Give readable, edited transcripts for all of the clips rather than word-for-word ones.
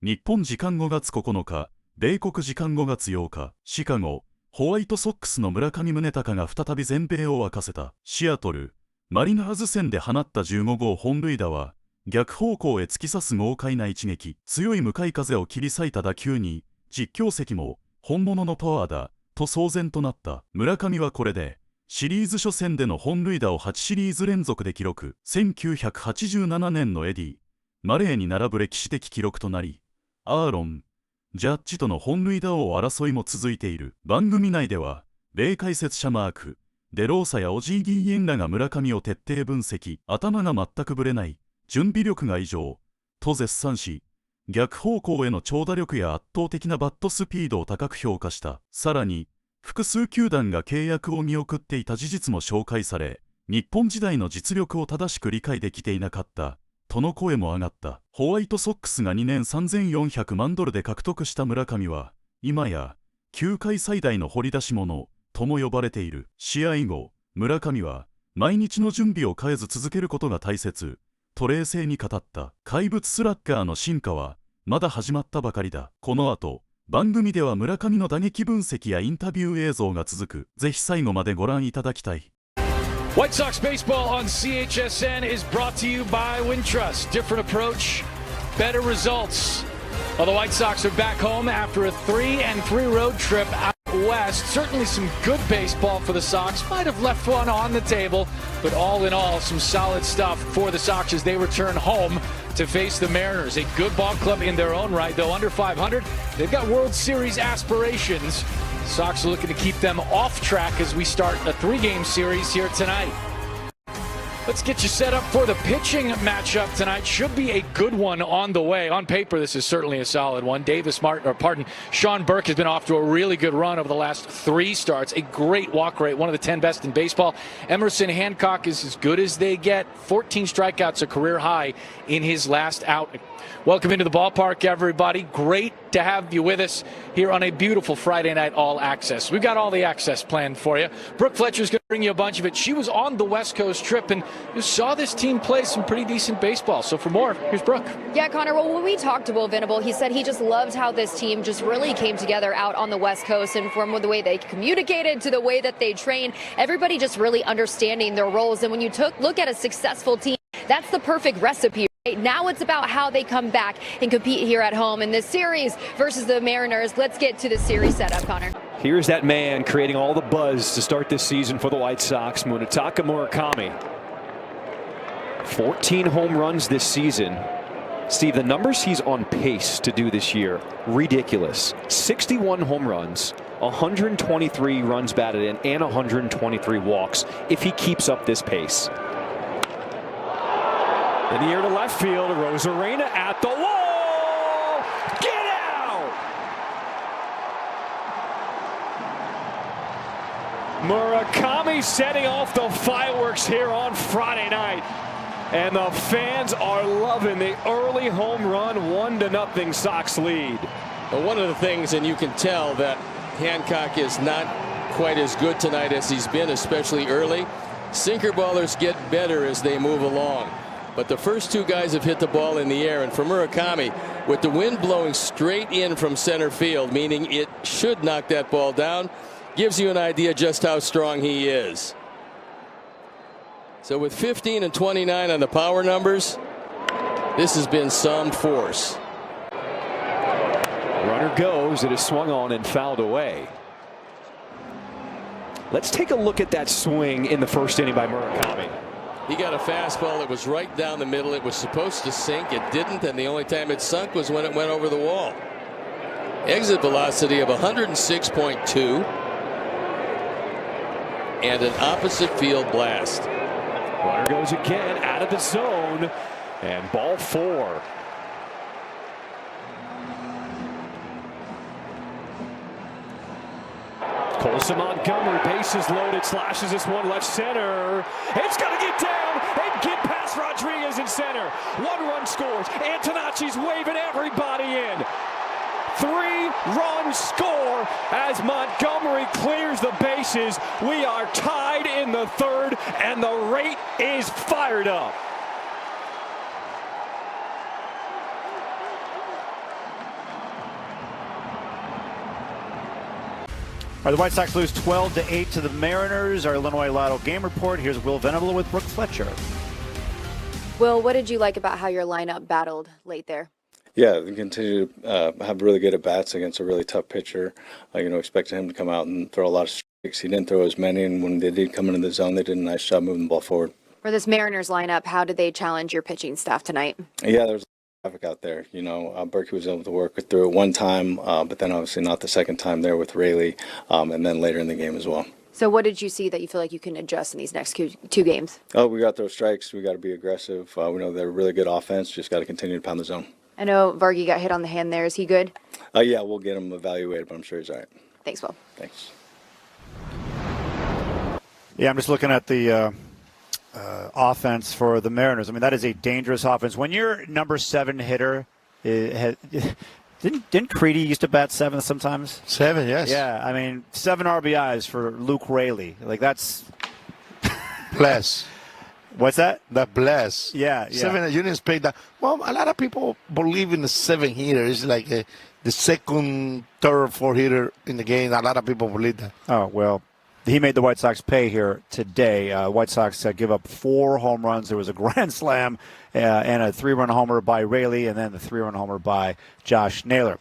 日本時間5月9日、米国時間5月8日、シカゴ、ホワイトソックスの村上宗隆が再び全米を沸かせた。シアトル、マリナーズ戦で放った15号本塁打は、逆方向へ突き刺す豪快な一撃。強い向かい風を切り裂いた打球に、実況席も、本物のパワーだ、と騒然となった。村上はこれで、シリーズ初戦での本塁打を8シリーズ連続で記録。1987年のエディ・マレーに並ぶ歴史的記録となり、アーロン・ジャッジとの本塁打王争いも続いている。番組内では、米解説者マーク・デローサやオジー・ディーエンらが村上を徹底分析、頭が全くぶれない、準備力が異常、と絶賛し、逆方向への長打力や圧倒的なバットスピードを高く評価した。さらに、複数球団が契約を見送っていた事実も紹介され、日本時代の実力を正しく理解できていなかった、との声も上がった。ホワイトソックスが2年$3400万で獲得した村上は、今や、球界最大の掘り出し物、とも呼ばれている。試合後、村上は、毎日の準備を変えず続けることが大切、と冷静に語った。怪物スラッガーの進化は、まだ始まったばかりだ。この後、番組では村上の打撃分析やインタビュー映像が続く。ぜひ最後までご覧いただきたい。White Sox baseball on CHSN is brought to you by Wintrust. Different approach, better results. Well, the White Sox are back home after a 3-3 road trip out west. Certainly some good baseball for the Sox. Might have left one on the table, but all in all, some solid stuff for the Sox as they return home to face the Mariners. A good ball club in their own right, though under 500. They've got World Series aspirations. Sox are looking to keep them off track as we start a 3-game series here tonight. Let's get you set up for the pitching matchup tonight. Should be a good one on the way. On paper, this is certainly a solid one. Sean Burke has been off to a really good run over the last 3 starts. A great walk rate, one of the 10 best in baseball. Emerson Hancock is as good as they get. 14 strikeouts, a career high in his last outing. Welcome into the ballpark, everybody. Great to have you with us here on a beautiful Friday night All Access. We've got all the access planned for you. Brooke Fletcher's going to bring you a bunch of it. She was on the West Coast trip and you saw this team play some pretty decent baseball. So for more, here's Brooke. Yeah, Connor, well, when we talked to Will Venable, he said he just loved how this team just really came together out on the West Coast, and from the way they communicated to the way that they trained, everybody just really understanding their roles. And when you look at a successful team, that's the perfect recipe. Now it's about how they come back and compete here at home in this series versus the Mariners. Let's get to the series setup, Connor. Here's that man creating all the buzz to start this season for the White Sox, Munetaka Murakami. 14 home runs this season. Steve, the numbers he's on pace to do this year, ridiculous. 61 home runs, 123 runs batted in, and 123 walks if he keeps up this pace. In the air to left field, Rosarena at the wall. Get out! Murakami setting off the fireworks here on Friday night. And the fans are loving the early home run, 1-0 Sox lead. Well, one of the things, and you can tell that Hancock is not quite as good tonight as he's been, especially early. Sinker ballers get better as they move along. But the first 2 guys have hit the ball in the air, and for Murakami, with the wind blowing straight in from center field, meaning it should knock that ball down, gives you an idea just how strong he is. So with 15 and 29 on the power numbers, this has been some force. Runner goes, it is swung on and fouled away. Let's take a look at that swing in the first inning by Murakami. He got a fastball that was right down the middle. It was supposed to sink. It didn't, and the only time it sunk was when it went over the wall. Exit velocity of 106.2 and an opposite field blast. Runner goes again out of the zone, and ball 4. Colson Montgomery, bases loaded, slashes this one left center. It's going to get down and get past Rodriguez in center. 1 run scores. Antonacci's waving everybody in. 3-run score as Montgomery clears the bases. We are tied in the 3rd, and the rate is fired up. The White Sox lose 12-8 to the Mariners. Our Illinois Lotto game report. Here's Will Venable with Brooke Fletcher. Will, what did you like about how your lineup battled late there? Yeah, we continue to have really good at-bats against a really tough pitcher. Expecting him to come out and throw a lot of strikes. He didn't throw as many, and when they did come into the zone, they did a nice job moving the ball forward. For this Mariners lineup, how did they challenge your pitching staff tonight? Yeah, there was traffic out there. Berkey was able to work through it one time, but then obviously not the second time there with Rayleigh, and then later in the game as well. So what did you see that you feel like you can adjust in these next two games? Oh, we got those strikes. We got to be aggressive. We know they're really good offense. Just got to continue to pound the zone. I know Vargy got hit on the hand there. Is he good? Yeah, we'll get him evaluated, but I'm sure he's all right. Thanks, Will. Thanks. Yeah, I'm just looking at the offense for the Mariners. I mean, that is a dangerous offense. When your number 7 hitter, didn't Creedy used to bat 7 sometimes? 7, yes. Yeah, I mean, 7 RBIs for Luke Rayleigh. Like, that's... Bless. What's that? The bless. Yeah. 7, you didn't expect that. Well, a lot of people believe in the 7 hitter. It's like the second, third, fourth hitter in the game. A lot of people believe that. Oh, well, he made the White Sox pay here today. White Sox give up 4 home runs. There was a grand slam and a 3-run homer by Rayleigh, and then the 3-run homer by Josh Naylor.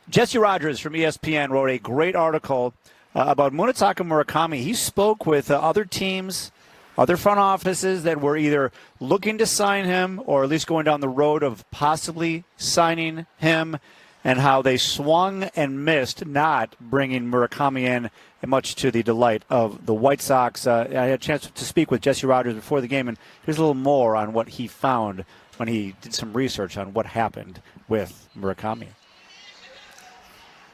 Jesse Rogers from ESPN wrote a great article about Munetaka Murakami. He spoke with other teams, other front offices that were either looking to sign him or at least going down the road of possibly signing him, and how they swung and missed not bringing Murakami in, much to the delight of the White Sox. I had a chance to speak with Jesse Rogers before the game, and here's a little more on what he found when he did some research on what happened with Murakami.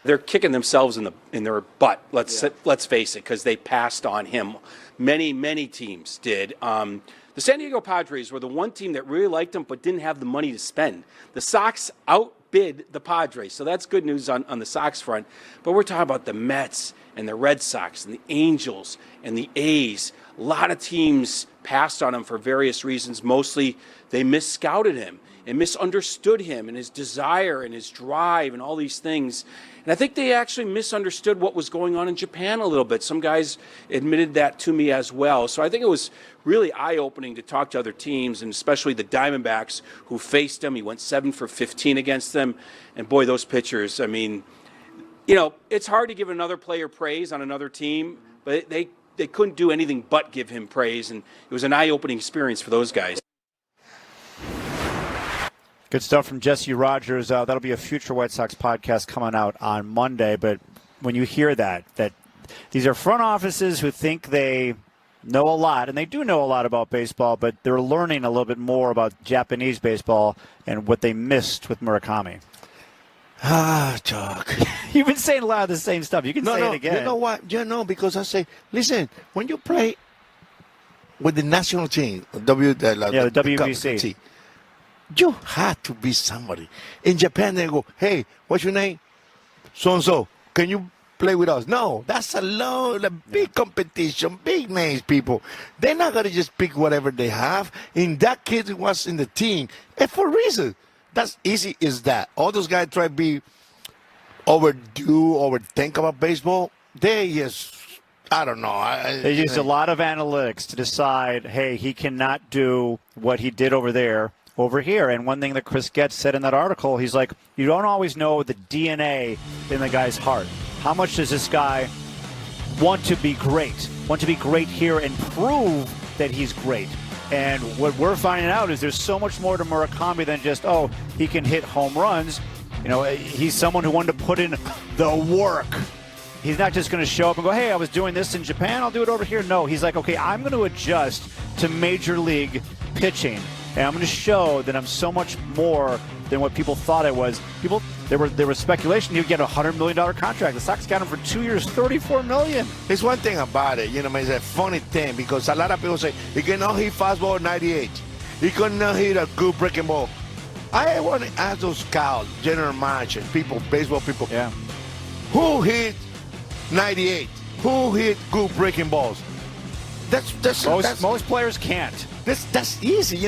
They're kicking themselves in their butt. Let's face it, because they passed on him. Many teams did. The San Diego Padres were the one team that really liked him but didn't have the money to spend. The Sox outbid the Padres, so that's good news on the Sox front. But we're talking about the Mets and the Red Sox and the Angels and the A's. A lot of teams passed on him for various reasons. Mostly they misscouted him and misunderstood him and his desire and his drive and all these things. And I think they actually misunderstood what was going on in Japan a little bit. Some guys admitted that to me as well. So I think it was really eye-opening to talk to other teams, and especially the Diamondbacks who faced him. He went 7 for 15 against them. And boy, those pitchers, I mean, it's hard to give another player praise on another team, but they couldn't do anything but give him praise. And it was an eye-opening experience for those guys. Good stuff from Jesse Rogers. That'll be a future White Sox podcast coming out on Monday. But when you hear that these are front offices who think they know a lot, and they do know a lot about baseball, but they're learning a little bit more about Japanese baseball and what they missed with Murakami. Chuck. You've been saying a lot of the same stuff. You can say it again. You know what? Because I say, listen, when you play with the national team, the WBC, you had to be somebody. In Japan, they go, hey, what's your name? So-and-so. Can you play with us? No, that's a big competition, big names, people. They're not going to just pick whatever they have. In that kid was in the team, and for a reason. That's easy as that. All those guys try to overthink about baseball. They just, I don't know. They used a lot of analytics to decide, hey, he cannot do what he did over here. And one thing that Chris Getz said in that article, he's like, you don't always know the DNA in the guy's heart. How much does this guy want to be great here and prove that he's great? And what we're finding out is there's so much more to Murakami than just, he can hit home runs. He's someone who wanted to put in the work. He's not just going to show up and go, hey, I was doing this in Japan, I'll do it over here. No, he's like, okay, I'm going to adjust to major league pitching. And I'm going to show that I'm so much more than what people thought I was. There was speculation he would get a $100 million contract. The Sox got him for 2 years, $34 million. There's one thing about it, it's a funny thing, because a lot of people say he cannot hit fastball 98. He cannot hit a good breaking ball. I want to ask those scouts, general managers, people, baseball people, who hit 98? Who hit good breaking balls? Most players can't. That's easy.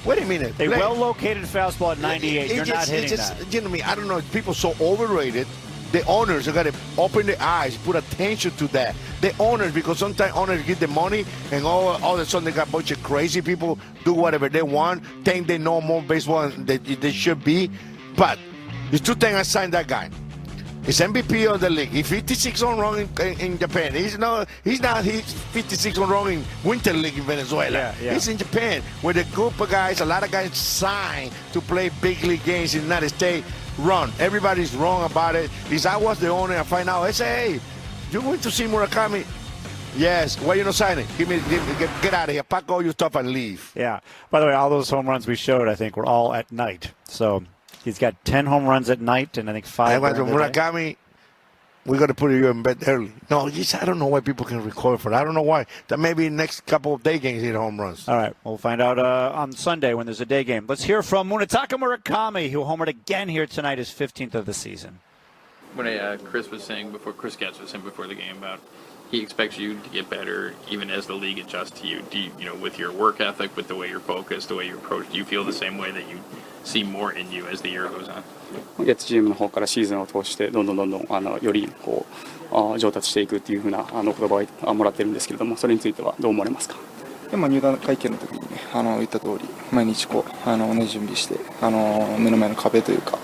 Wait a minute. Well-located fastball at 98. You're not hitting that. I don't know. People so overrated the owners got to open their eyes, put attention to that. The owners, because sometimes owners get the money and all of a sudden they got a bunch of crazy people do whatever they want, think they know more baseball than they should be. But there's two things I signed that guy. He's MVP of the league. He's 56 on wrong in Japan. He's 56 on wrong in Winter League in Venezuela. Yeah. He's in Japan with a group of guys. A lot of guys signed to play big league games in the United States. Run. Everybody's wrong about it. Because I was the owner. I find out. I say, hey, you went to see Murakami? Yes. Why you not signing? Get out of here. Pack all your stuff and leave. Yeah. By the way, all those home runs we showed, I think, were all at night. So he's got 10 home runs at night, and I think 5. I went to Murakami. We got to put you in bed early. No, I don't know why people can record for that. I don't know why. That maybe next couple of day games hit home runs. All right, we'll find out on Sunday when there's a day game. Let's hear from Munetaka Murakami, who homered again here tonight, his 15th of the season. When Chris was saying Chris Getz was saying before the game about he expects you to get better even as the league adjusts to you. Do you, with your work ethic, with the way you're focused, the way you approach, do you feel the same way that you see more in you as the year goes on? 月チームの方からシーズンを通してどんどんより上達していくっていう風な言葉をもらってるんですけれども、それについてはどう思われますか？入団会見の時にね、言った通り毎日同じ準備して目の前の壁というか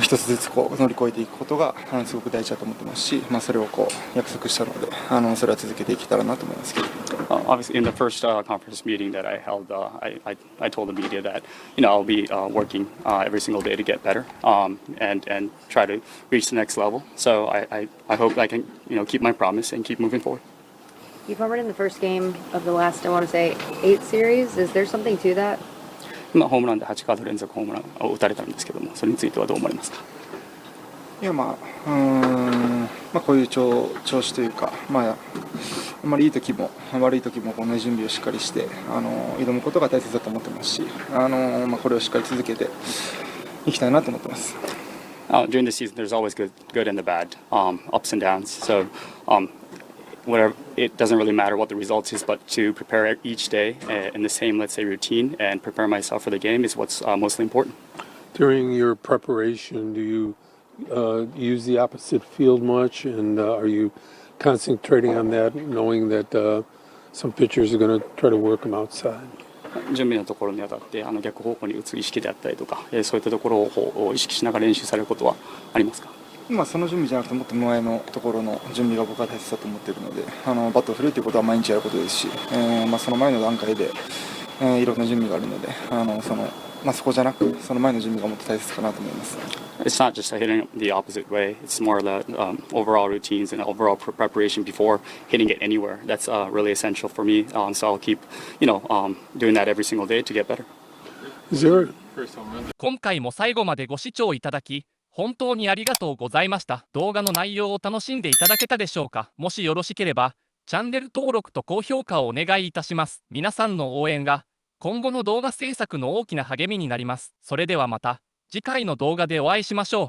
一つずつ乗り越えていくことがすごく大事だと思ってますし、それを約束したのでそれは続けていけたらなと思いますけど。Obviously, in the first conference meeting that I held, I told the media that I'll be working every single day to get better and try to reach the next level. So I hope I can keep my promise and keep moving forward. You've homered in the first game of the last, I want to say, 8 series. Is there something to that? 今ホームランで8カード連続ホームランを打たれたんですけども、それについてはどう思われますか？いやこういう調子というか、あまりいい時も悪い時もこの準備をしっかりして挑むことが大切だと思ってますし、これをしっかり続けていきたいなと思ってます。During the season, there's always good and the bad, ups and downs. So, whatever, it doesn't really matter what the results is, but to prepare each day in the same, let's say, routine and prepare myself for the game is what's mostly important. During your preparation, do you use the opposite field much, and are you concentrating on that, knowing that some pitchers are going to try to work them outside? 準備のところにあたって逆方向に打つ意識であったりとか、そういったところを意識しながら練習されることはありますか？その準備じゃなくてもっと前のところの準備が僕は大切だと思っているので、バットを振るということは毎日やることですし、その前の段階でいろんな準備があるので、そこじゃなくその前の準備がもっと大切かなと思います。It's not just hitting the opposite way. It's more the overall routines and overall preparation before hitting it anywhere. That's really essential for me. So I'll keep, doing that every single day to get better. 今回も最後までご視聴いただき本当にありがとうございました。動画の内容を楽しんでいただけたでしょうか？もしよろしければチャンネル登録と高評価をお願いいたします。皆さんの応援が今後の動画制作の大きな励みになります。それではまた次回の動画でお会いしましょう。